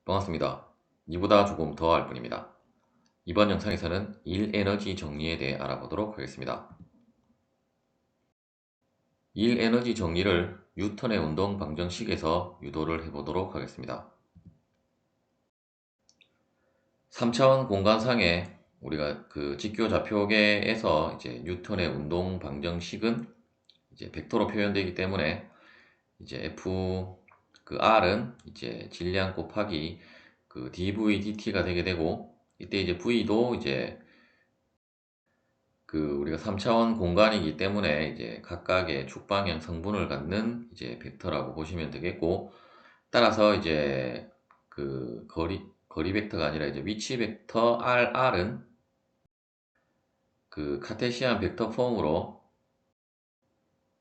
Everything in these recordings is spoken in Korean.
반갑습니다. 이보다 조금 더 할 뿐입니다. 이번 영상에서는 일 에너지 정리에 대해 알아보도록 하겠습니다. 일 에너지 정리를 뉴턴의 운동 방정식에서 유도를 해보도록 하겠습니다. 3차원 공간상에 우리가 그 직교 좌표계에서 이제 뉴턴의 운동 방정식은 이제 벡터로 표현되기 때문에 이제 F 그 R은 이제 질량 곱하기 그 dv dt가 되게 되고, 이때 이제 V도 이제 그 우리가 3차원 공간이기 때문에 이제 각각의 축방향 성분을 갖는 이제 벡터라고 보시면 되겠고, 따라서 이제 그 거리 벡터가 아니라 이제 위치 벡터 RR은 그 카테시안 벡터 폼으로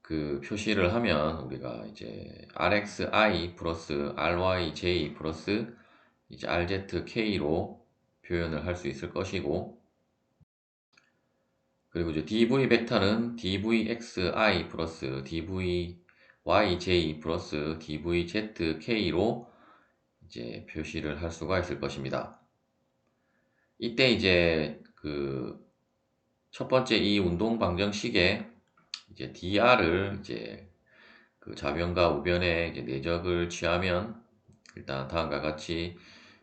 그 표시를 하면 우리가 이제 RXI 플러스 RYJ 플러스 이제 RZK로 표현을 할 수 있을 것이고, 그리고 이제 dv 벡터는 dvxi 플러스 dvyj 플러스 dvzk로 이제 표시를 할 수가 있을 것입니다. 이때 이제 그 첫 번째 이 운동 방정식에 이제 dr을 이제 그 좌변과 우변에 이제 내적을 취하면 일단 다음과 같이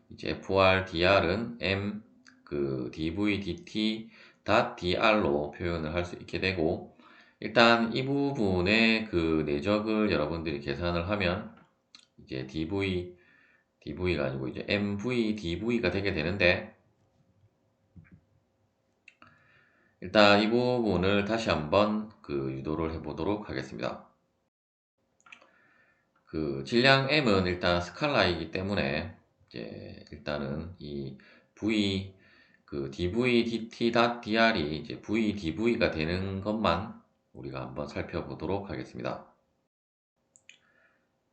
이제 fr dr은 m 그 dv dt dr로 표현을 할 수 있게 되고, 일단 이 부분의 그 내적을 여러분들이 계산을 하면 이제 dv가 아니고 이제 mv dv가 되게 되는데, 일단 이 부분을 다시 한번 그 유도를 해 보도록 하겠습니다. 그 질량 m은 일단 스칼라이기 때문에 이제 일단은 이 v 그 dv dt dr이 이제 v dv가 되는 것만 우리가 한번 살펴보도록 하겠습니다.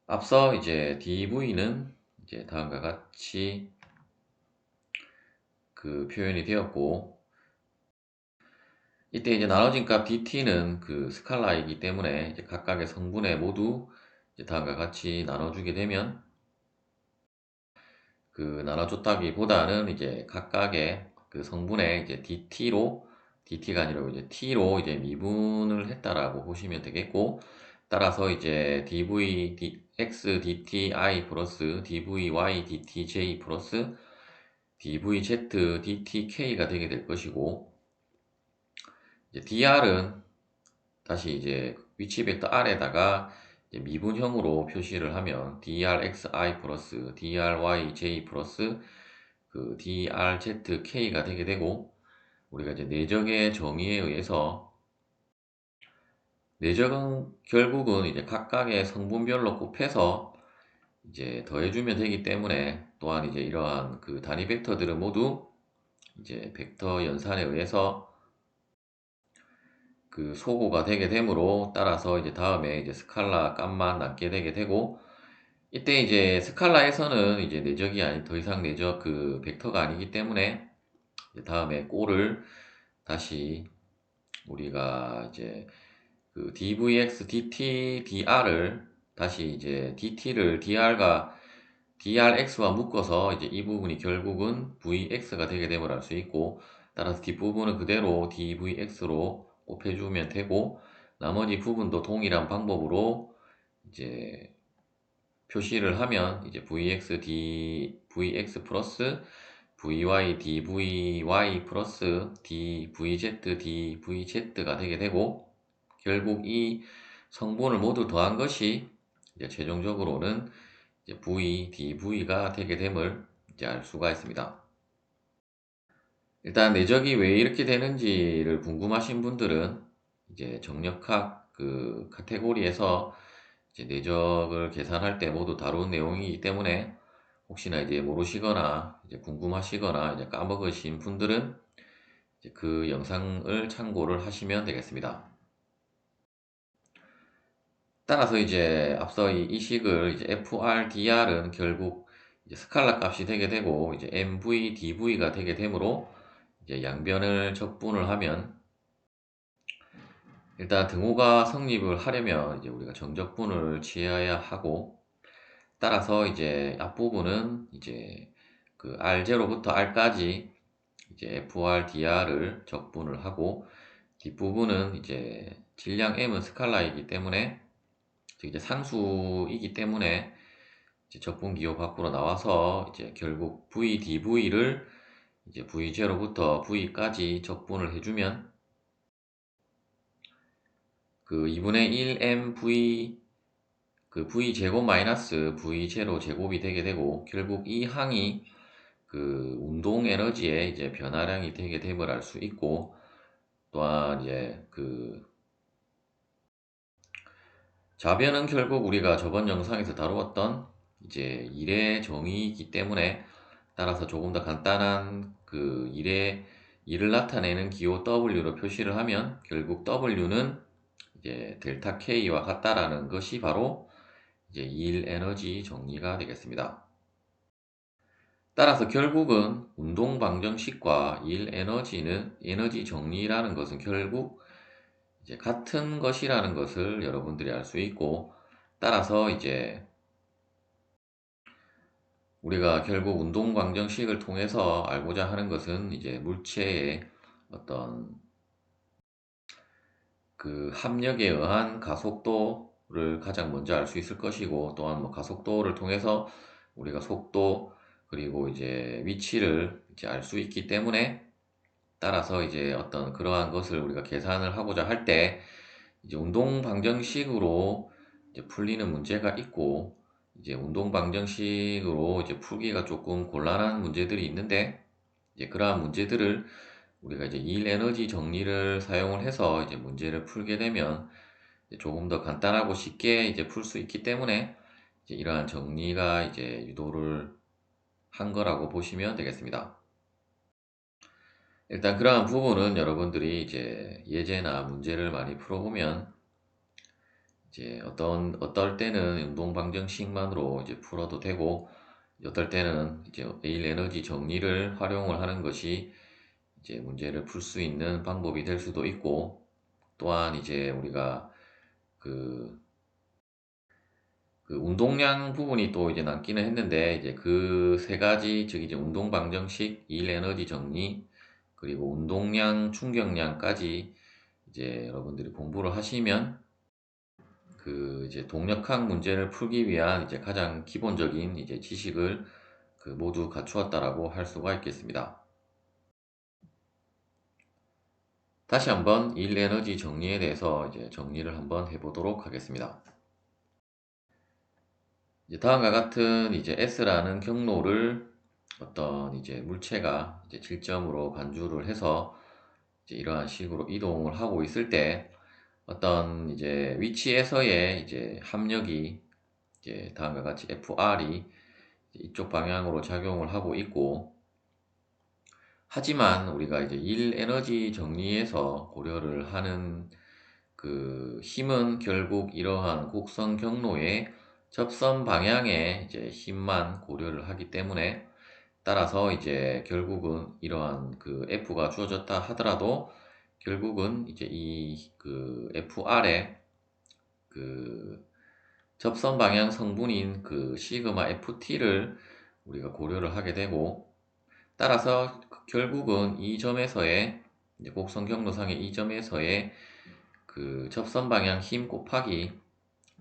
앞서 이제 dv는 이제 다음과 같이 그 표현이 되었고, 이때 이제 나눠진 값 dt는 그 스칼라이기 때문에 이제 각각의 성분에 모두 이제 다음과 같이 나눠주게 되면, 그 나눠줬다기보다는 이제 각각의 그 성분에 이제 dt가 아니라 이제 t로 이제 미분을 했다라고 보시면 되겠고, 따라서 이제 x dti 플러스 dvy dtj 플러스 dvz dtk가 되게 될 것이고, 이제 dr은 다시 이제 위치 벡터 r에다가 이제 미분형으로 표시를 하면 drxi 플러스 dryj 플러스 그 drzk가 되게 되고, 우리가 이제 내적의 정의에 의해서 내적은 결국은 이제 각각의 성분별로 곱해서 이제 더해주면 되기 때문에, 또한 이제 이러한 그 단위 벡터들은 모두 이제 벡터 연산에 의해서 그 소고가 되게 되므로, 따라서 이제 다음에 이제 스칼라 값만 남게 되게 되고, 이때 이제 스칼라에서는 이제 내적이 아닌 더 이상 내적 그 벡터가 아니기 때문에 이제 다음에 꼴을 다시 우리가 이제 그 dvx dt dr을 다시 이제 dt를 drx와 묶어서 이제 이 부분이 결국은 vx가 되게 됨을 알 수 있고, 따라서 뒷부분은 그대로 dvx로 곱해주면 되고, 나머지 부분도 동일한 방법으로 이제 표시를 하면 이제 vx 플러스 vy dvy 플러스 dvz dvz가 되게 되고, 결국 이 성분을 모두 더한 것이 이제 최종적으로는 이제 v dv가 되게 됨을 이제 알 수가 있습니다. 일단 내적이 왜 이렇게 되는지를 궁금하신 분들은 이제 정력학 그 카테고리에서 이제 내적을 계산할 때 모두 다룬 내용이기 때문에, 혹시나 이제 모르시거나 이제 궁금하시거나 이제 까먹으신 분들은 이제 그 영상을 참고를 하시면 되겠습니다. 따라서 이제 앞서 이 식을 이제 FRDR은 결국 이제 스칼라 값이 되게 되고, 이제 MV, DV가 되게 되므로 이제 양변을 적분을 하면, 일단 등호가 성립을 하려면 이제 우리가 정적분을 취해야 하고, 따라서 이제 앞부분은 이제 그 R0부터 R까지 이제 FR, DR을 적분을 하고, 뒷부분은 이제 질량 M은 스칼라이기 때문에, 즉 이제 상수이기 때문에 이제 적분 기호 밖으로 나와서 이제 결국 V, dV를 이제 V0부터 V까지 적분을 해주면 그 2분의 1 mv 그 v 제곱 마이너스 v0 제곱이 되게 되고, 결국 이 항이 그 운동 에너지의 이제 변화량이 되게 됨을 알 수 있고, 또한 이제 그 좌변은 결국 우리가 저번 영상에서 다루었던 이제 일의 정의이기 때문에, 따라서 조금 더 간단한 그 일을 나타내는 기호 W로 표시를 하면 결국 W는 이제 델타 K와 같다라는 것이 바로 이제 일 에너지 정리가 되겠습니다. 따라서 결국은 운동 방정식과 일 에너지는 에너지 정리라는 것은 결국 이제 같은 것이라는 것을 여러분들이 알 수 있고, 따라서 이제 우리가 결국 운동 방정식을 통해서 알고자 하는 것은 이제 물체의 어떤 그 합력에 의한 가속도를 가장 먼저 알 수 있을 것이고, 또한 뭐 가속도를 통해서 우리가 속도 그리고 이제 위치를 이제 알 수 있기 때문에, 따라서 이제 어떤 그러한 것을 우리가 계산을 하고자 할 때 이제 운동 방정식으로 이제 풀리는 문제가 있고, 이제 운동 방정식으로 이제 풀기가 조금 곤란한 문제들이 있는데, 이제 그러한 문제들을 우리가 이제 일 에너지 정리를 사용을 해서 이제 문제를 풀게 되면 이제 조금 더 간단하고 쉽게 이제 풀 수 있기 때문에, 이제 이러한 정리가 이제 유도를 한 거라고 보시면 되겠습니다. 일단 그러한 부분은 여러분들이 이제 예제나 문제를 많이 풀어보면 이제 어떨 때는 운동 방정식만으로 이제 풀어도 되고, 어떨 때는 이제 일 에너지 정리를 활용을 하는 것이 이제 문제를 풀 수 있는 방법이 될 수도 있고, 또한 이제 우리가 그, 그 운동량 부분이 또 이제 남기는 했는데, 이제 그 세 가지, 즉 이제 운동 방정식, 일 에너지 정리, 그리고 운동량, 충격량까지 이제 여러분들이 공부를 하시면 그 이제 동력학 문제를 풀기 위한 이제 가장 기본적인 이제 지식을 그 모두 갖추었다라고 할 수가 있겠습니다. 다시 한번 일 에너지 정리에 대해서 이제 정리를 한번 해보도록 하겠습니다. 이제 다음과 같은 이제 S라는 경로를 어떤 이제 물체가 이제 질점으로 간주를 해서 이제 이러한 식으로 이동을 하고 있을 때, 어떤 이제 위치에서의 이제 합력이 이제 다음과 같이 FR이 이쪽 방향으로 작용을 하고 있고, 하지만 우리가 이제 일 에너지 정리에서 고려를 하는 그 힘은 결국 이러한 곡선 경로의 접선 방향의 이제 힘만 고려를 하기 때문에, 따라서 이제 결국은 이러한 그 F가 주어졌다 하더라도 결국은 이제 이 그 FR의 그 접선 방향 성분인 그 시그마 FT를 우리가 고려를 하게 되고, 따라서 결국은 이 점에서의 이제 곡선 경로상의 이 점에서의 그 접선 방향 힘 곱하기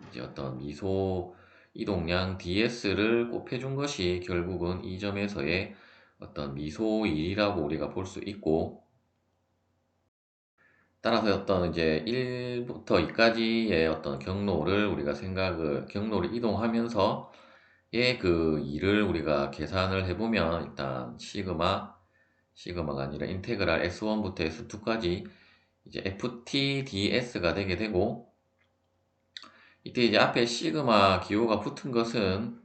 이제 어떤 미소 이동량 ds를 곱해준 것이 결국은 이 점에서의 어떤 미소일이라고 우리가 볼 수 있고, 따라서 어떤 이제 1부터 2까지의 어떤 경로를 우리가 경로를 이동하면서 그 일을 우리가 계산을 해보면, 일단 시그마가 아니라 인테그랄 S1부터 S2까지 이제 FTDS가 되게 되고, 이때 이제 앞에 시그마 기호가 붙은 것은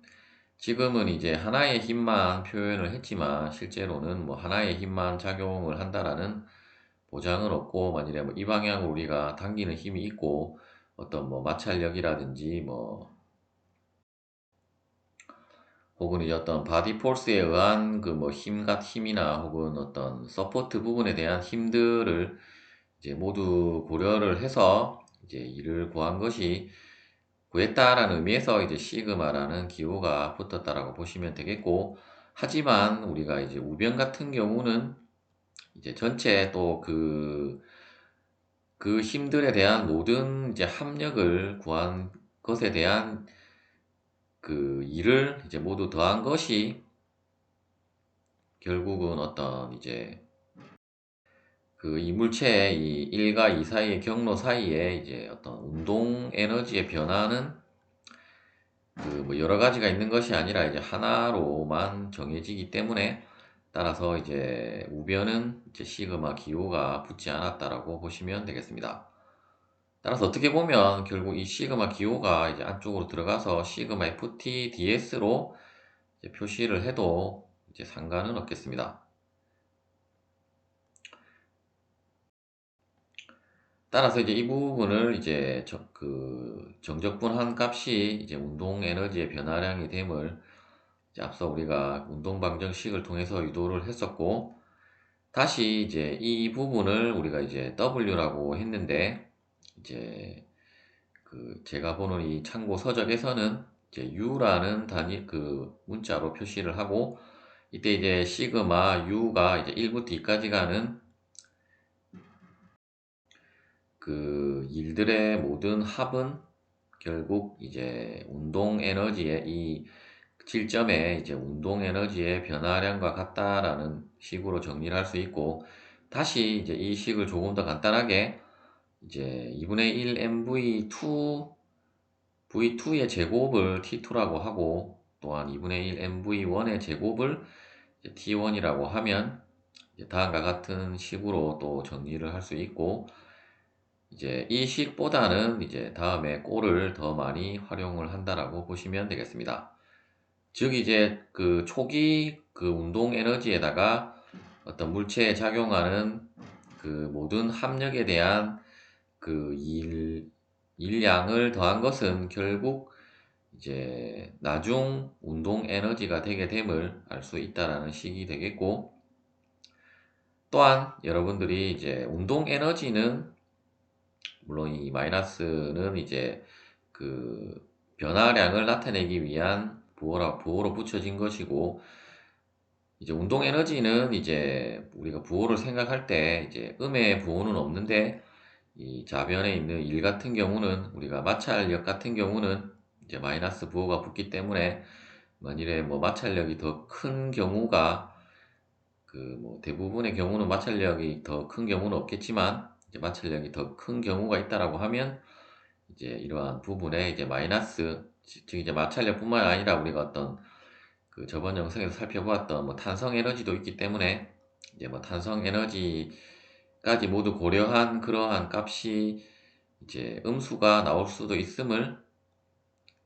지금은 이제 하나의 힘만 표현을 했지만, 실제로는 뭐 하나의 힘만 작용을 한다라는 보장은 없고, 만일에 뭐 이 방향으로 우리가 당기는 힘이 있고, 어떤 뭐 마찰력이라든지 뭐 혹은 이제 어떤 바디 포스에 의한 그 뭐 힘이나 혹은 어떤 서포트 부분에 대한 힘들을 이제 모두 고려를 해서 이제 이를 구한 것이 구했다라는 의미에서 이제 시그마라는 기호가 붙었다라고 보시면 되겠고, 하지만 우리가 이제 우변 같은 경우는 이제 전체 또 그 힘들에 대한 모든 이제 합력을 구한 것에 대한 그 일을 이제 모두 더한 것이 결국은 어떤 이제 그 이물체의 이 1과 2 사이의 경로 사이에 이제 어떤 운동 에너지의 변화는 그 뭐 여러 가지가 있는 것이 아니라 이제 하나로만 정해지기 때문에, 따라서 이제 우변은 이제 시그마 기호가 붙지 않았다라고 보시면 되겠습니다. 따라서 어떻게 보면 결국 이 시그마 기호가 이제 안쪽으로 들어가서 시그마 FT DS로 이제 표시를 해도 이제 상관은 없겠습니다. 따라서 이제 이 부분을 이제 그 정적분한 값이 이제 운동 에너지의 변화량이 됨을 이제 앞서 우리가 운동 방정식을 통해서 유도를 했었고, 다시 이제 이 부분을 우리가 이제 W라고 했는데, 이제 그 제가 보는 이 참고 서적에서는 이제 U라는 단위 그 문자로 표시를 하고, 이때 이제 시그마 U가 이제 1부터 2까지 가는 그 일들의 모든 합은 결국 이제 운동 에너지의 이 질점에 이제 운동 에너지의 변화량과 같다라는 식으로 정리를 할 수 있고, 다시 이제 이 식을 조금 더 간단하게 이제 2분의 1 MV2 V2의 제곱을 T2라고 하고, 또한 2분의 1 MV1의 제곱을 T1이라고 하면 이제 다음과 같은 식으로 또 정리를 할 수 있고, 이제 이 식보다는 이제 다음에 꼴을 더 많이 활용을 한다라고 보시면 되겠습니다. 즉 이제 그 초기 그 운동 에너지에다가 어떤 물체에 작용하는 그 모든 합력에 대한 그 일량을 더한 것은 결국 이제 나중 운동 에너지가 되게 됨을 알 수 있다라는 식이 되겠고, 또한 여러분들이 이제 운동 에너지는 물론 이 마이너스는 이제 그 변화량을 나타내기 위한 부호로 붙여진 것이고, 이제 운동 에너지는 이제 우리가 부호를 생각할 때 이제 음의 부호는 없는데, 이 좌변에 있는 1 같은 경우는 우리가 마찰력 같은 경우는 이제 마이너스 부호가 붙기 때문에, 만일에 뭐 마찰력이 더 큰 경우가 그 뭐 대부분의 경우는 마찰력이 더 큰 경우는 없겠지만, 이제 마찰력이 더 큰 경우가 있다라고 하면 이제 이러한 부분에 이제 마이너스, 즉 이제 마찰력뿐만 아니라 우리가 어떤 그 저번 영상에서 살펴보았던 뭐 탄성 에너지도 있기 때문에, 이제 뭐 탄성 에너지까지 모두 고려한 그러한 값이 이제 음수가 나올 수도 있음을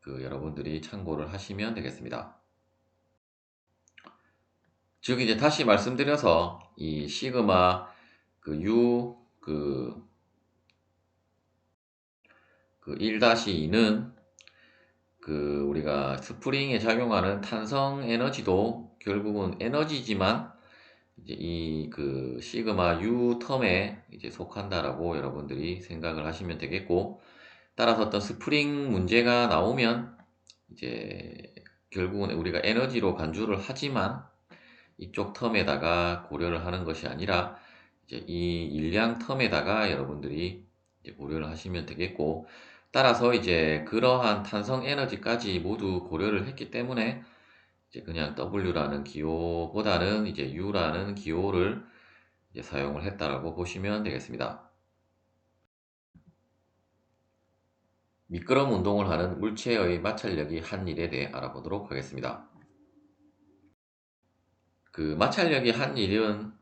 그 여러분들이 참고를 하시면 되겠습니다. 즉 이제 다시 말씀드려서 이 시그마 그 U 그 1-2는 그 우리가 스프링에 작용하는 탄성 에너지도 결국은 에너지지만 이제 이 그 시그마 U 텀에 이제 속한다라고 여러분들이 생각을 하시면 되겠고, 따라서 어떤 스프링 문제가 나오면 이제 결국은 우리가 에너지로 간주를 하지만 이쪽 텀에다가 고려를 하는 것이 아니라 이제 이 일량 텀에다가 여러분들이 이제 고려를 하시면 되겠고, 따라서 이제 그러한 탄성 에너지까지 모두 고려를 했기 때문에 이제 그냥 W라는 기호보다는 이제 U라는 기호를 이제 사용을 했다라고 보시면 되겠습니다. 미끄럼 운동을 하는 물체의 마찰력이 한 일에 대해 알아보도록 하겠습니다. 그 마찰력이 한 일은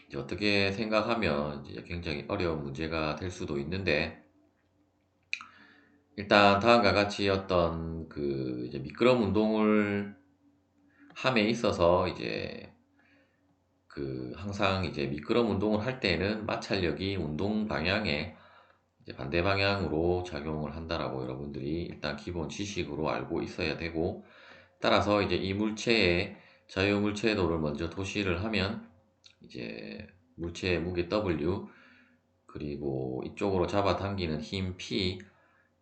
이제 어떻게 생각하면 이제 굉장히 어려운 문제가 될 수도 있는데, 일단 다음과 같이 어떤 그 이제 미끄럼 운동을 함에 있어서 이제 그 항상 이제 미끄럼 운동을 할 때는 마찰력이 운동 방향에 이제 반대 방향으로 작용을 한다라고 여러분들이 일단 기본 지식으로 알고 있어야 되고, 따라서 이제 이 물체의 자유물체도를 먼저 도시를 하면 이제 물체의 무게 W, 그리고 이쪽으로 잡아당기는 힘 P,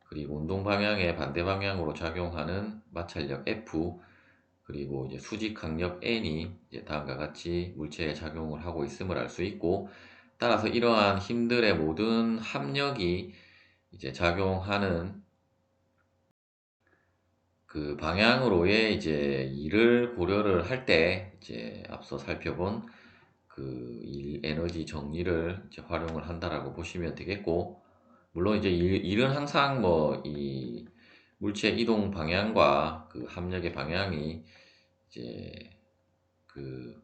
그리고 운동 방향의 반대 방향으로 작용하는 마찰력 F, 그리고 이제 수직 강력 N이 이제 다음과 같이 물체에 작용을 하고 있음을 알 수 있고, 따라서 이러한 힘들의 모든 합력이 이제 작용하는 그 방향으로의 이제 일을 고려를 할 때 이제 앞서 살펴본 그 일 에너지 정리를 이제 활용을 한다라고 보시면 되겠고, 물론 이제 일은 항상 뭐 이 물체 이동 방향과 그 합력의 방향이 이제 그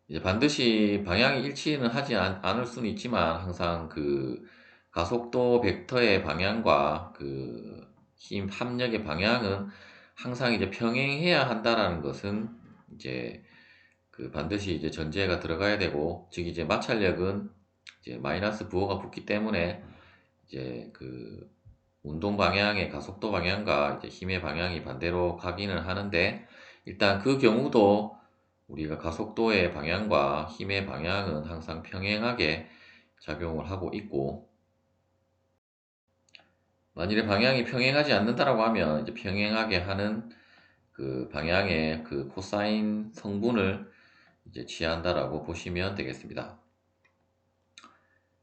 이제 반드시 방향이 일치는 하지 않을 수는 있지만, 항상 그 가속도 벡터의 방향과 그 힘 합력의 방향은 항상 이제 평행해야 한다라는 것은 이제 그 반드시 이제 전제가 들어가야 되고, 즉 이제 마찰력은 이제 마이너스 부호가 붙기 때문에 이제 그 운동 방향의 가속도 방향과 이제 힘의 방향이 반대로 가기는 하는데, 일단 그 경우도 우리가 가속도의 방향과 힘의 방향은 항상 평행하게 작용을 하고 있고, 만일에 방향이 평행하지 않는다라고 하면 이제 평행하게 하는 그 방향의 그 코사인 성분을 이제 취한다라고 보시면 되겠습니다.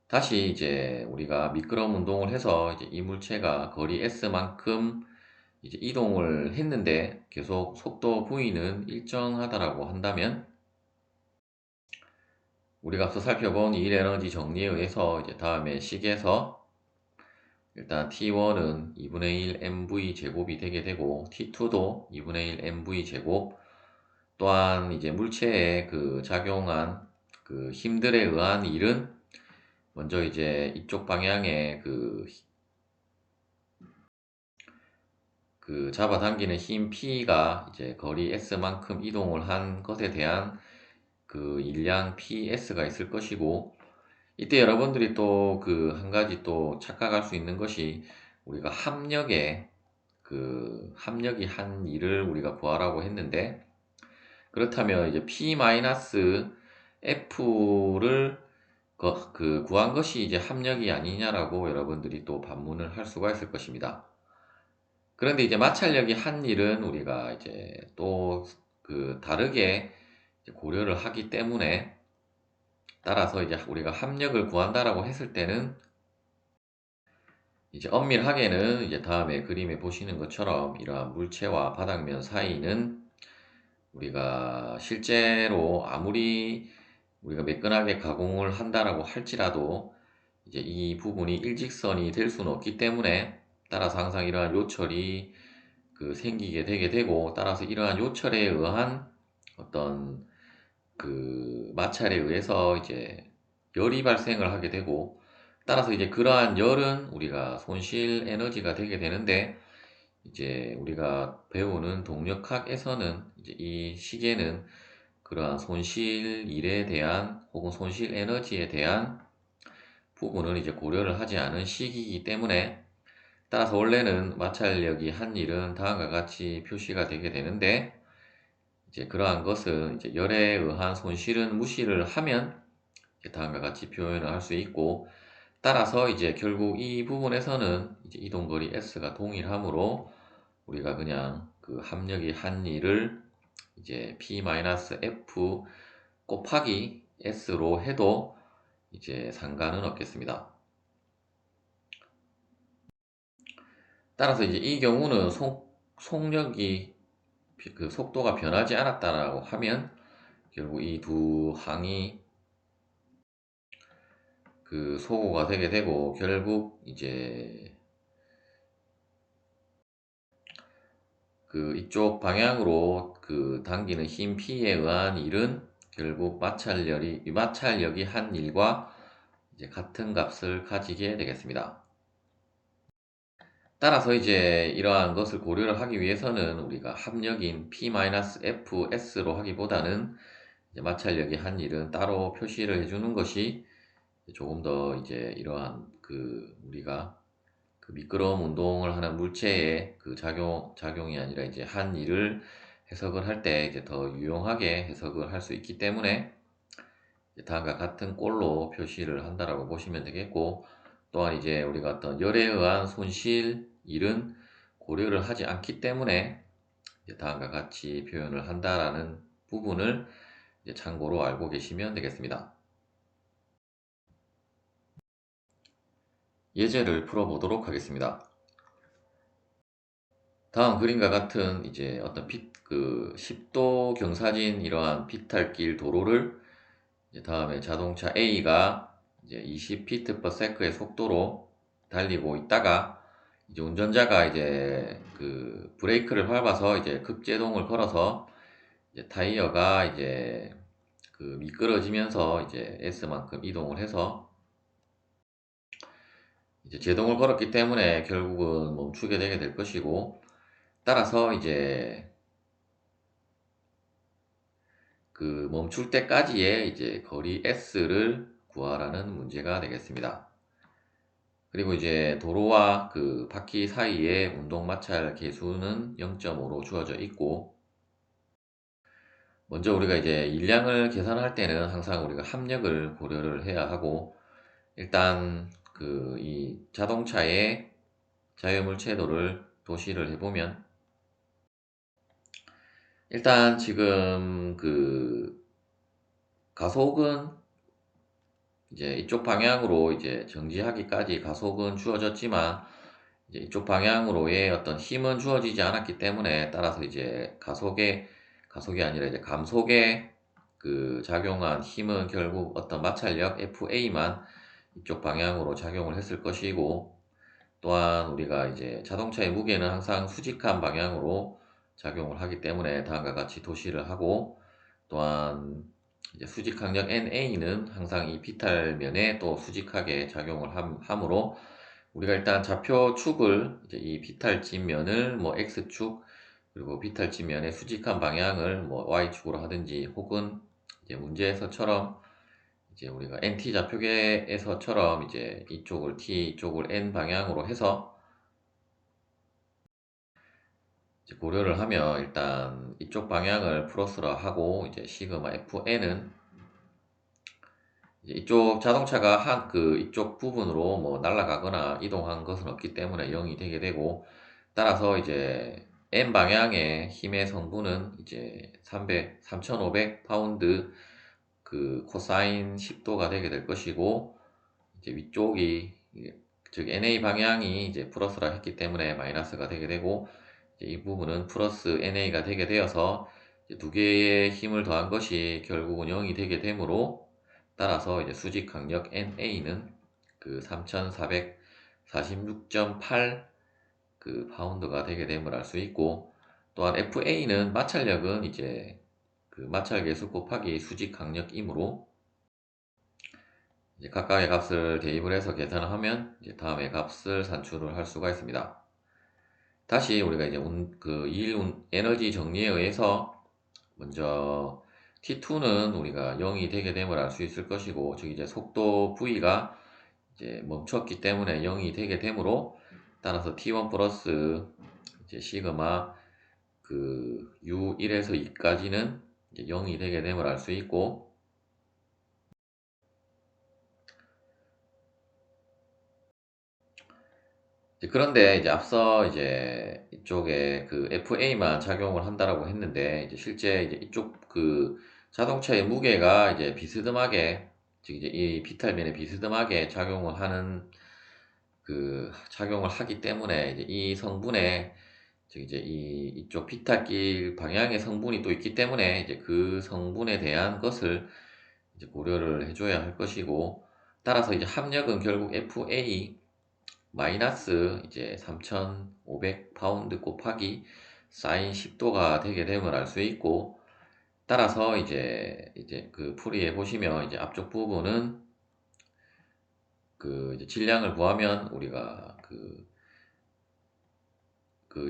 다시 이제 우리가 미끄럼 운동을 해서 이제 이 물체가 거리 s만큼 이제 이동을 했는데 계속 속도 v는 일정하다라고 한다면, 우리가 앞서 살펴본 일 에너지 정리에 의해서 이제 다음에 식에서 일단 T1은 2분의 1 mv 제곱이 되게 되고, T2도 2분의 1 mv 제곱, 또한 이제 물체에 그 작용한 그 힘들에 의한 일은 먼저 이제 이쪽 방향에 그 잡아당기는 힘 P가 이제 거리 S만큼 이동을 한 것에 대한 그 일량 PS가 있을 것이고, 이때 여러분들이 또 그 한 가지 또 착각할 수 있는 것이, 우리가 합력이 한 일을 우리가 구하라고 했는데, 그렇다면 이제 P-F를 그 구한 것이 이제 합력이 아니냐라고 여러분들이 또 반문을 할 수가 있을 것입니다. 그런데 이제 마찰력이 한 일은 우리가 이제 또 그 다르게 고려를 하기 때문에, 따라서 이제 우리가 합력을 구한다라고 했을 때는 이제 엄밀하게는 이제 다음에 그림에 보시는 것처럼 이러한 물체와 바닥면 사이는 우리가 실제로 아무리 우리가 매끈하게 가공을 한다라고 할지라도 이제 이 부분이 일직선이 될 수는 없기 때문에, 따라서 항상 이러한 요철이 그 생기게 되게 되고, 따라서 이러한 요철에 의한 어떤 그 마찰에 의해서 이제 열이 발생을 하게 되고, 따라서 이제 그러한 열은 우리가 손실 에너지가 되게 되는데, 이제 우리가 배우는 동력학에서는 이제 이 시계는 그러한 손실 일에 대한 혹은 손실 에너지에 대한 부분을 이제 고려를 하지 않은 시기이기 때문에, 따라서 원래는 마찰력이 한 일은 다음과 같이 표시가 되게 되는데, 이제 그러한 것은 이제 열에 의한 손실은 무시를 하면 이제 다음과 같이 표현을 할 수 있고, 따라서 이제 결국 이 부분에서는 이제 이동거리 S가 동일하므로 우리가 그냥 그 합력이 한 일을 이제 P-F 곱하기 S로 해도 이제 상관은 없겠습니다. 따라서 이제 이 경우는 속력이 그 속도가 변하지 않았다라고 하면, 결국 이 두 항이 그 소거가 되게 되고, 결국 이제 그 이쪽 방향으로 그 당기는 힘 P에 의한 일은 결국 마찰력이 한 일과 이제 같은 값을 가지게 되겠습니다. 따라서 이제 이러한 것을 고려를 하기 위해서는 우리가 합력인 P-FS로 하기보다는 이제 마찰력이 한 일은 따로 표시를 해주는 것이 조금 더 이제 이러한 그 우리가 그 미끄러움 운동을 하는 물체의 그 작용이 아니라 이제 한 일을 해석을 할 때 이제 더 유용하게 해석을 할 수 있기 때문에 다음과 같은 꼴로 표시를 한다라고 보시면 되겠고, 또한 이제 우리가 어떤 열에 의한 손실, 일은 고려를 하지 않기 때문에 이제 다음과 같이 표현을 한다라는 부분을 이제 참고로 알고 계시면 되겠습니다. 예제를 풀어보도록 하겠습니다. 다음 그림과 같은 이제 어떤 10도 경사진 이러한 비탈길 도로를 이제 다음에 자동차 A가 이제 20ft/s의 속도로 달리고 있다가 이제 운전자가 이제 그 브레이크를 밟아서 이제 급제동을 걸어서 이제 타이어가 이제 그 미끄러지면서 이제 S만큼 이동을 해서 이제 제동을 걸었기 때문에 결국은 멈추게 되게 될 것이고, 따라서 이제 그 멈출 때까지의 이제 거리 S를 구하라는 문제가 되겠습니다. 그리고 이제 도로와 그 바퀴 사이의 운동 마찰 계수는 0.5로 주어져 있고, 먼저 우리가 이제 일량을 계산할 때는 항상 우리가 합력을 고려를 해야 하고, 일단 그 이 자동차의 자유물체도를 도시를 해보면, 일단 지금 그 가속은 이제 이쪽 방향으로 이제 정지하기까지 가속은 주어졌지만, 이제 이쪽 방향으로의 어떤 힘은 주어지지 않았기 때문에, 따라서 이제 가속이 아니라 이제 감속에 그 작용한 힘은 결국 어떤 마찰력 FA만 이쪽 방향으로 작용을 했을 것이고, 또한 우리가 이제 자동차의 무게는 항상 수직한 방향으로 작용을 하기 때문에 다음과 같이 도시를 하고, 또한 이제 수직 항력 NA는 항상 이 비탈면에 또 수직하게 작용을 함으로, 우리가 일단 좌표 축을 이제 이 비탈진 면을 뭐 X축, 그리고 비탈진 면의 수직한 방향을 뭐 Y축으로 하든지, 혹은 이제 문제에서처럼 이제 우리가 NT 좌표계에서처럼 이제 이쪽을 T, 이쪽을 N 방향으로 해서 이제 고려를 하면, 일단 이쪽 방향을 플러스로 하고 이제 시그마 FN은 이제 이쪽 자동차가 이쪽 부분으로 뭐 날아가거나 이동한 것은 없기 때문에 0이 되게 되고, 따라서 이제 N 방향의 힘의 성분은 이제 3,500 파운드 그 코사인 10도가 되게 될 것이고, 이제 위쪽이 즉 NA 방향이 이제 플러스라 했기 때문에 마이너스가 되게 되고, 이제 이 부분은 플러스 NA가 되게 되어서 이제 두 개의 힘을 더한 것이 결국은 0이 되게 되므로, 따라서 이제 수직 강력 NA는 그 3446.8 그 파운드가 되게 됨을 알 수 있고, 또한 FA는 마찰력은 이제 그 마찰 계수 곱하기 수직 강력이므로, 이제 각각의 값을 대입을 해서 계산을 하면 이제 다음의 값을 산출을 할 수가 있습니다. 다시 우리가 이제 에너지 정리에 의해서 먼저 T2는 우리가 0이 되게 됨을 알 수 있을 것이고, 즉 이제 속도 V가 이제 멈췄기 때문에 0이 되게 되므로, 따라서 T1 플러스 이제 시그마 그 U1에서 2까지는 이제 0이 되게 됨을 알 수 있고, 그런데 이제 앞서 이제 이쪽에 그 FA만 작용을 한다라고 했는데, 이제 실제 이제 이쪽 그 자동차의 무게가 이제 비스듬하게, 즉 이제 이 비탈면에 비스듬하게 작용을 하기 때문에, 이제 이 성분에, 즉 이제 이쪽 비탈길 방향의 성분이 또 있기 때문에, 이제 그 성분에 대한 것을 이제 고려를 해줘야 할 것이고, 따라서 이제 합력은 결국 FA 마이너스 이제 3,500 파운드 곱하기 사인 10도가 되게 됨을 알 수 있고, 따라서 이제 그 풀이해 보시면 이제 앞쪽 부분은 그 이제 질량을 구하면 우리가 그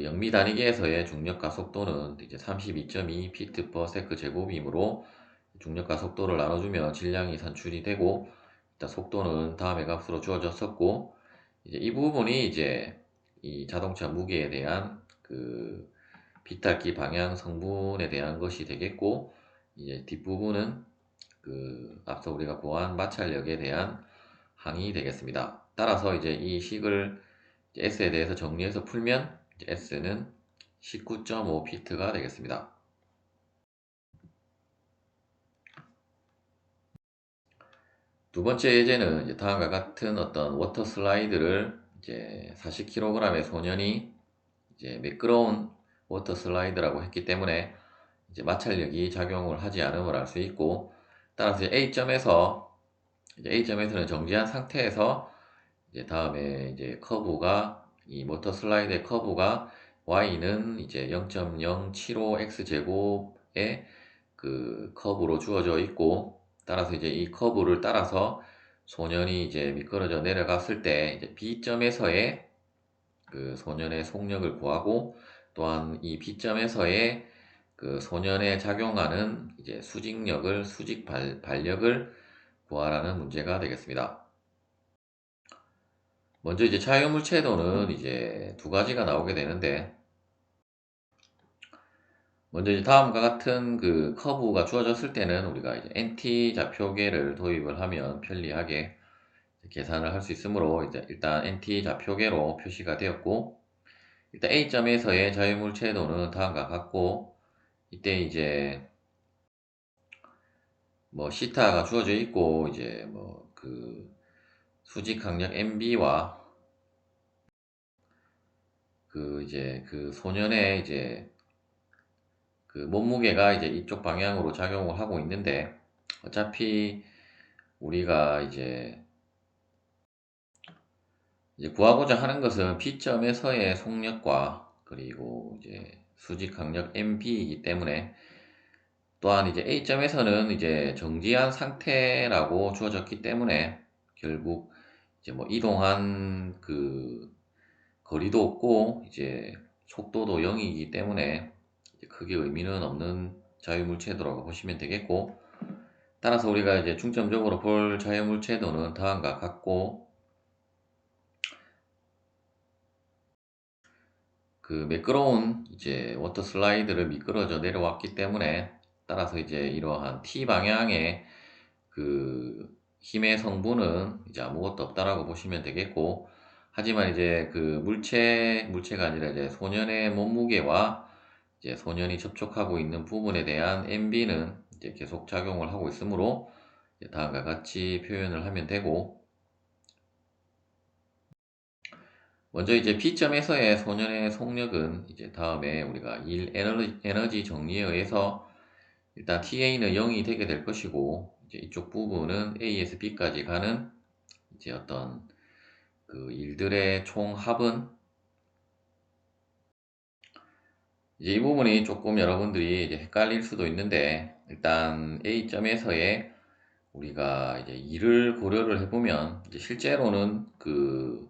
영미 단위계에서의 중력 가속도는 이제 32.2 피트 퍼 세크 제곱이므로, 중력 가속도를 나눠주면 질량이 산출이 되고, 일단 속도는 다음의 값으로 주어졌었고, 이제 이 부분이 이제 이 자동차 무게에 대한 그 비탈기 방향 성분에 대한 것이 되겠고, 이제 뒷부분은 그 앞서 우리가 구한 마찰력에 대한 항이 되겠습니다. 따라서 이제 이 식을 S에 대해서 정리해서 풀면 S는 19.5피트가 되겠습니다. 두 번째 예제는 이제 다음과 같은 어떤 워터 슬라이드를 이제 40kg의 소년이 이제 매끄러운 워터 슬라이드라고 했기 때문에 이제 마찰력이 작용을 하지 않음을 알 수 있고, 따라서 A점에서는 정지한 상태에서 이제 다음에 이제 커브가 이 워터 슬라이드의 커브가 y는 이제 0.075x 제곱의 그 커브로 주어져 있고, 따라서 이제 이 커브를 따라서 소년이 이제 미끄러져 내려갔을 때 이제 B점에서의 그 소년의 속력을 구하고, 또한 이 B점에서의 그 소년에 작용하는 이제 수직 발력을 구하라는 문제가 되겠습니다. 먼저 이제 자유물체도는 이제 두 가지가 나오게 되는데, 먼저 이제 다음과 같은 그 커브가 주어졌을 때는 우리가 이제 NT 좌표계를 도입을 하면 편리하게 계산을 할 수 있으므로 이제 일단 NT 좌표계로 표시가 되었고, 일단 A점에서의 자유물체도는 다음과 같고, 이때 이제 뭐 시타가 주어져 있고, 이제 뭐 그 수직 강력 MB와 그 이제 그 소년의 이제 그 몸무게가 이제 이쪽 방향으로 작용을 하고 있는데, 어차피 우리가 이제 구하고자 하는 것은 P점에서의 속력과 그리고 이제 수직 강력 MB이기 때문에, 또한 이제 A점에서는 이제 정지한 상태라고 주어졌기 때문에 결국 이제 뭐 이동한 그 거리도 없고 이제 속도도 0이기 때문에 크게 의미는 없는 자유물체도라고 보시면 되겠고, 따라서 우리가 이제 중점적으로 볼 자유물체도는 다음과 같고, 그 매끄러운 이제 워터 슬라이드를 미끄러져 내려왔기 때문에, 따라서 이제 이러한 T 방향의 그 힘의 성분은 이제 아무것도 없다라고 보시면 되겠고, 하지만 이제 그 물체가 아니라 이제 소년의 몸무게와 이제 소년이 접촉하고 있는 부분에 대한 MB는 이제 계속 작용을 하고 있으므로 다음과 같이 표현을 하면 되고, 먼저 이제 P점에서의 소년의 속력은 이제 다음에 우리가 에너지 정리에 의해서 일단 TA는 0이 되게 될 것이고, 이제 이쪽 부분은 A에서 B까지 가는 이제 어떤 그 일들의 총합은, 이제 이 부분이 조금 여러분들이 이제 헷갈릴 수도 있는데, 일단 A점에서의 우리가 이제 일을 고려를 해보면 이제 실제로는 그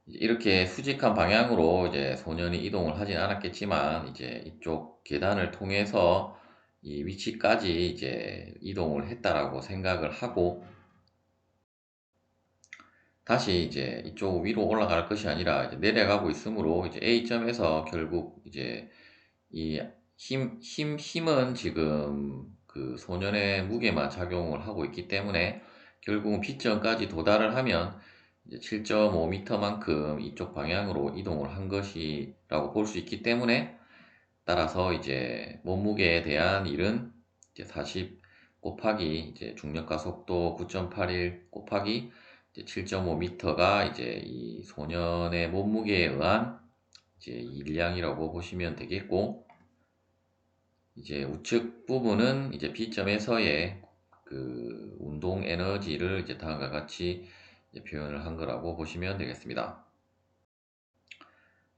이렇게 수직한 방향으로 이제 소년이 이동을 하진 않았겠지만, 이제 이쪽 계단을 통해서 이 위치까지 이제 이동을 했다라고 생각을 하고, 다시 이제 이쪽 위로 올라갈 것이 아니라 이제 내려가고 있으므로 이제 A점에서 결국 이제 이 힘은 지금 그 소년의 무게만 작용을 하고 있기 때문에 결국은 B점까지 도달을 하면 이제 7.5m만큼 이쪽 방향으로 이동을 한 것이라고 볼 수 있기 때문에, 따라서 이제 몸무게에 대한 일은 이제 40 곱하기 이제 중력과 속도 9.81 곱하기 이제 7.5m가 이제 이 소년의 몸무게에 의한 이제 일량이라고 보시면 되겠고, 이제 우측 부분은 이제 B점에서의 그 운동 에너지를 이제 다음과 같이 이제 표현을 한 거라고 보시면 되겠습니다.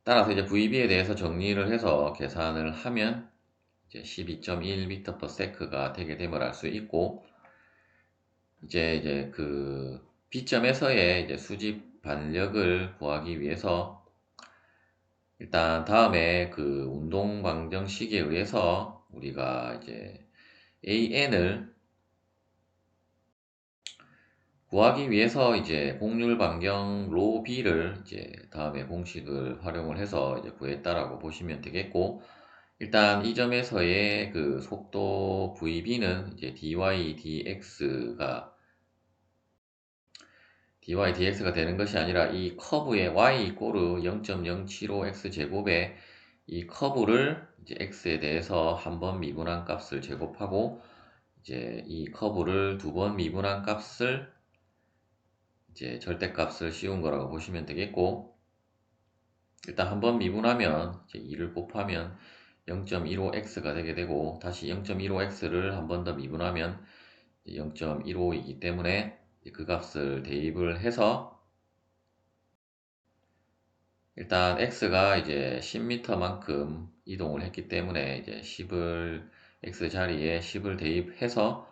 따라서 이제 VB에 대해서 정리를 해서 계산을 하면 이제 12.1m/s가 되게 됨을 알 수 있고, 이제 그 B점에서의 이제 수직 반력을 구하기 위해서 일단 다음에 그 운동 방정식에 의해서 우리가 이제 AN을 구하기 위해서 이제 곡률 반경 로 B를 이제 다음에 공식을 활용을 해서 이제 구했다라고 보시면 되겠고, 일단 이 점에서의 그 속도 VB는 이제 dy dx가 되는 것이 아니라 이 커브의 y 이꼬르 0.075x 제곱에 이 커브를 이제 x에 대해서 한 번 미분한 값을 제곱하고 이제 이 커브를 두 번 미분한 값을 이제 절대값을 씌운 거라고 보시면 되겠고, 일단 한 번 미분하면 이제 2를 곱하면 0.15x가 되게 되고, 다시 0.15x를 한 번 더 미분하면 0.15이기 때문에 그 값을 대입을 해서 일단 x가 이제 10m만큼 이동을 했기 때문에 이제 10을 x 자리에 10을 대입해서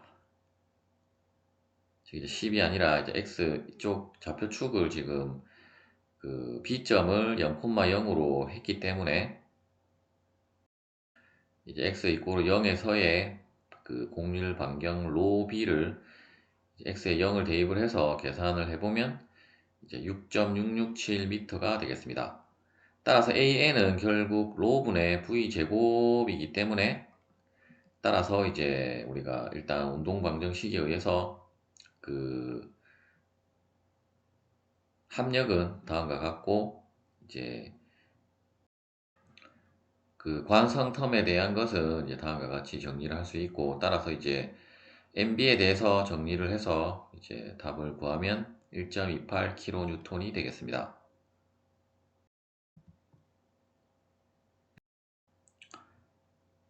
이제 10이 아니라 이제 x 쪽 좌표축을 지금 그 B점을 0,0으로 했기 때문에 이제 x 이꼬르 0에서의 그 공률 반경 로 B를 x에 0을 대입을 해서 계산을 해보면 이제 6.667m가 되겠습니다. 따라서 AN은 결국 로분의 V 제곱이기 때문에 따라서 이제 우리가 일단 운동 방정식에 의해서 그 합력은 다음과 같고, 이제 그 관성 텀에 대한 것은 이제 다음과 같이 정리를 할 수 있고, 따라서 이제 MB에 대해서 정리를 해서 이제 답을 구하면 1.28kN이 되겠습니다.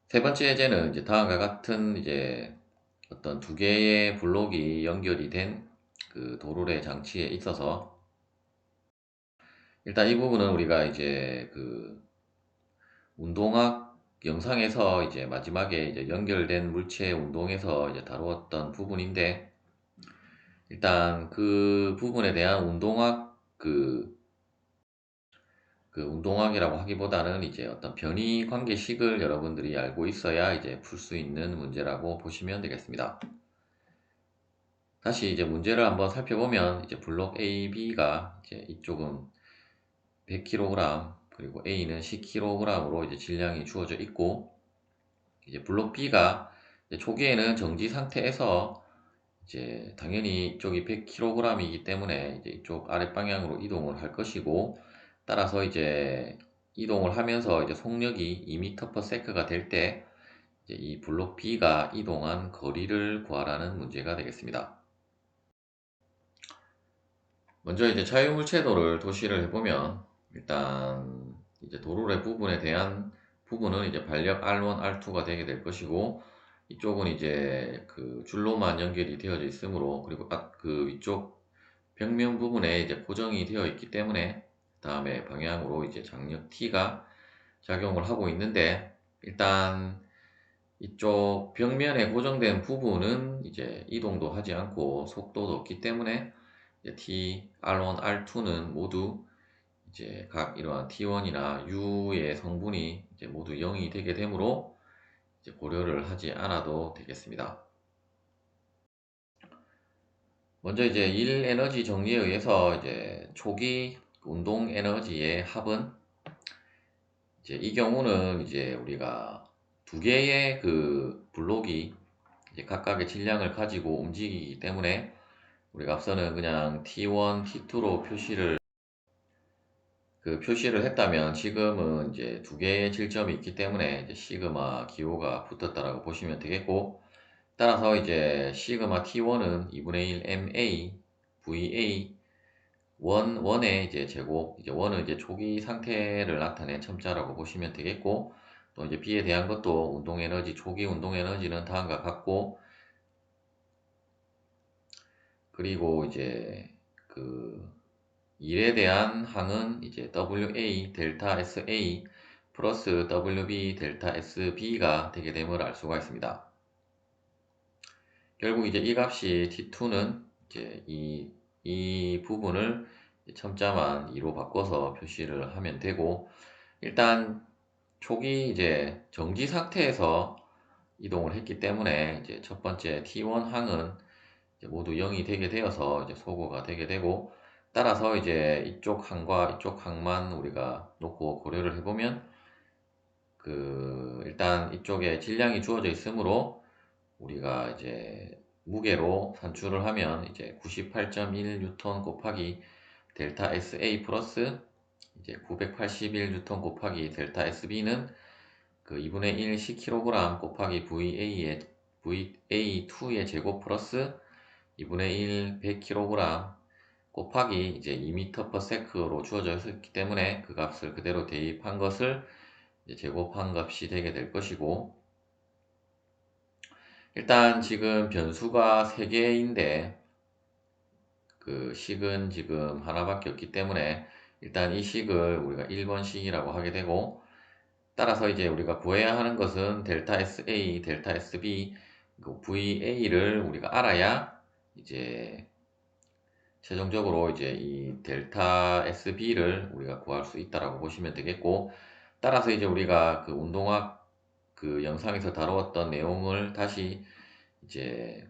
세 번째 예제는 이제 다음과 같은 이제 어떤 두 개의 블록이 연결이 된 그 도르래 장치에 있어서, 일단 이 부분은 우리가 이제 그 운동학 영상에서 이제 마지막에 이제 연결된 물체 운동에서 이제 다루었던 부분인데, 일단 그 부분에 대한 운동학 그 운동학이라고 하기보다는 이제 어떤 변이 관계식을 여러분들이 알고 있어야 이제 풀 수 있는 문제라고 보시면 되겠습니다. 다시 이제 문제를 한번 살펴보면 이제 블록 A, B가 이제 이쪽은 100kg 그리고 A는 10kg으로 이제 질량이 주어져 있고, 이제 블록 B가 이제 초기에는 정지 상태에서 이제 당연히 이쪽이 100kg이기 때문에 이제 이쪽 아랫 방향으로 이동을 할 것이고, 따라서 이제 이동을 하면서 이제 속력이 2m/s가 될 때 이제 이 블록 B가 이동한 거리를 구하라는 문제가 되겠습니다. 먼저 이제 자유물체도를 도시를 해보면, 일단 이제 도로의 부분에 대한 부분은 이제 반력 R1, R2가 되게 될 것이고, 이쪽은 이제 그 줄로만 연결이 되어져 있으므로, 그리고 그 위쪽 벽면 부분에 이제 고정이 되어 있기 때문에 다음에 방향으로 이제 장력 T가 작용을 하고 있는데, 일단 이쪽 벽면에 고정된 부분은 이제 이동도 하지 않고 속도도 없기 때문에 이제 T, R1, R2는 모두 이제 각 이러한 T1이나 U의 성분이 이제 모두 0이 되게 되므로 이제 고려를 하지 않아도 되겠습니다. 먼저 이제 일 에너지 정리에 의해서 이제 초기 운동 에너지의 합은 이제 이 경우는 이제 우리가 두 개의 그 블록이 이제 각각의 질량을 가지고 움직이기 때문에 우리가 앞서는 그냥 T1, T2로 표시를 했다면, 지금은 이제 두 개의 질점이 있기 때문에 이제 시그마 기호가 붙었다라고 보시면 되겠고, 따라서 이제 시그마 T1은 2분의 1 MA VA 원의 이제 제곱, 이제 원은 이제 초기 상태를 나타낸 첨자라고 보시면 되겠고, 또 이제 B에 대한 것도 운동 에너지, 초기 운동 에너지는 다음과 같고, 그리고 이제 그 일에 대한 항은 이제 WA 델타 SA 플러스 WB 델타 SB가 되게 됨을 알 수가 있습니다. 결국 이제 이 값이 T2는 이제 이 부분을 첨자만 2로 바꿔서 표시를 하면 되고, 일단 초기 이제 정지 상태에서 이동을 했기 때문에 이제 첫 번째 T1 항은 이제 모두 0이 되게 되어서 이제 소거가 되게 되고, 따라서 이제 이쪽 항과 이쪽 항만 우리가 놓고 고려를 해보면 일단 이쪽에 질량이 주어져 있으므로 우리가 이제 무게로 산출을 하면 이제 98.1뉴턴 곱하기 델타 SA 플러스 이제 981뉴턴 곱하기 델타 SB는 그 2분의 1 10kg 곱하기 VA2의 제곱 플러스 2분의 1 100kg 곱하기 이제 2m/s로 주어져 있기 때문에 그 값을 그대로 대입한 것을 이제 제곱한 값이 되게 될 것이고, 일단 지금 변수가 3개인데 그 식은 지금 하나밖에 없기 때문에 일단 이 식을 우리가 1번 식이라고 하게 되고, 따라서 이제 우리가 구해야 하는 것은 델타 SA, 델타 SB, 그 VA를 우리가 알아야 이제 최종적으로 이제 이 델타 SB를 우리가 구할 수 있다라고 보시면 되겠고, 따라서 이제 우리가 그 운동학 그 영상에서 다루었던 내용을 다시 이제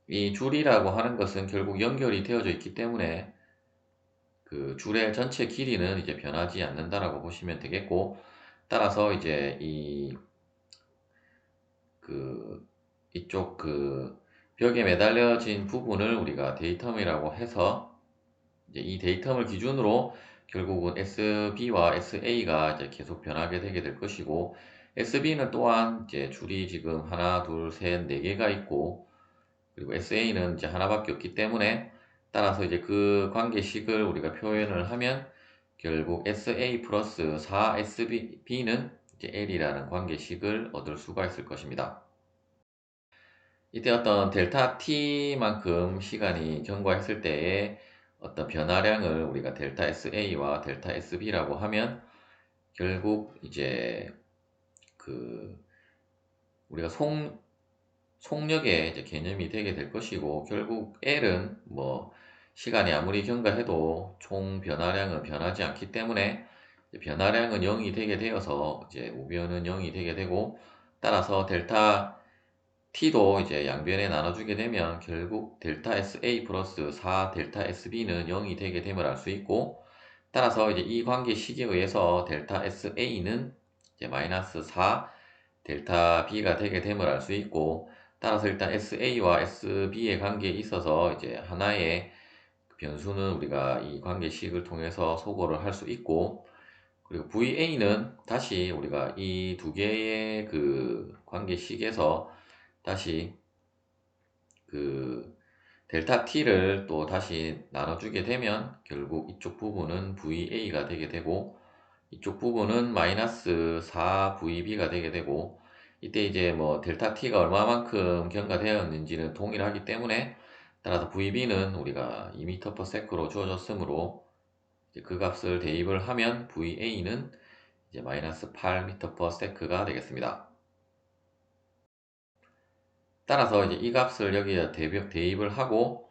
이 줄이라고 하는 것은 결국 연결이 되어져 있기 때문에 그 줄의 전체 길이는 이제 변하지 않는다라고 보시면 되겠고, 따라서 이제 그 이쪽 그 벽에 매달려진 부분을 우리가 데이텀이라고 해서 이제 이 데이텀을 기준으로 결국은 SB와 SA가 이제 계속 변하게 되게 될 것이고, SB는 또한 이제 줄이 지금 하나, 둘, 셋, 네 개가 있고, 그리고 SA는 이제 하나밖에 없기 때문에 따라서 이제 그 관계식을 우리가 표현을 하면 결국 SA 플러스 4SB는 이제 L이라는 관계식을 얻을 수가 있을 것입니다. 이때 어떤 델타 T만큼 시간이 경과했을 때의 어떤 변화량을 우리가 델타 SA와 델타 SB라고 하면 결국 이제 그 우리가 속력의 이제 개념이 되게 될 것이고, 결국 L은 뭐 시간이 아무리 경과해도 총 변화량은 변하지 않기 때문에 변화량은 0이 되게 되어서 이제 우변은 0이 되게 되고, 따라서 델타 t도 이제 양변에 나눠주게 되면 결국 델타 SA 플러스 4 델타 SB는 0이 되게 됨을 알 수 있고, 따라서 이제 이 관계식에 의해서 델타 SA는 이제 마이너스 4 델타 B가 되게 됨을 알 수 있고, 따라서 일단 SA와 SB의 관계에 있어서 이제 하나의 변수는 우리가 이 관계식을 통해서 소거를 할 수 있고, 그리고 VA는 다시 우리가 이 두 개의 그 관계식에서 다시 그 델타 t를 또 다시 나눠주게 되면 결국 이쪽 부분은 VA가 되게 되고 이쪽 부분은 마이너스 4VB가 되게 되고, 이때 이제 뭐 델타 t가 얼마만큼 경과되었는지는 동일하기 때문에 따라서 VB는 우리가 2m/s로 주어졌으므로 이제 그 값을 대입을 하면 VA는 이제 마이너스 8m/s가 되겠습니다. 따라서 이제 이 값을 여기에 대입을 하고,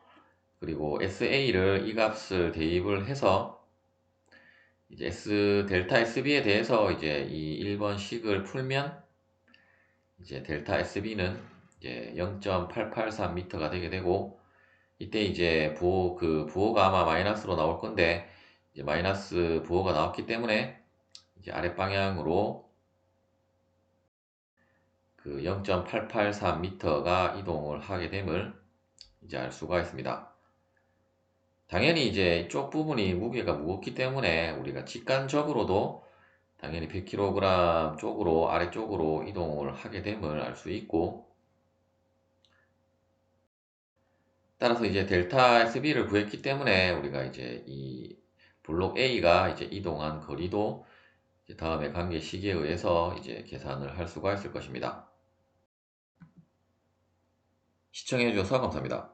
그리고 SA를 이 값을 대입을 해서 이제 델타 SB에 대해서 이제 이 1번 식을 풀면 이제 델타 SB는 이제 0.883m가 되게 되고, 이때 이제 부호가 아마 마이너스로 나올 건데 이제 마이너스 부호가 나왔기 때문에 이제 아랫 방향으로 그 0.883m가 이동을 하게 됨을 이제 알 수가 있습니다. 당연히 이제 이쪽 부분이 무게가 무겁기 때문에 우리가 직관적으로도 당연히 100kg 쪽으로 아래쪽으로 이동을 하게 됨을 알 수 있고, 따라서 이제 델타 SB를 구했기 때문에 우리가 이제 이 블록 A가 이제 이동한 거리도 이제 다음에 관계식에 의해서 이제 계산을 할 수가 있을 것입니다. 시청해 주셔서 감사합니다.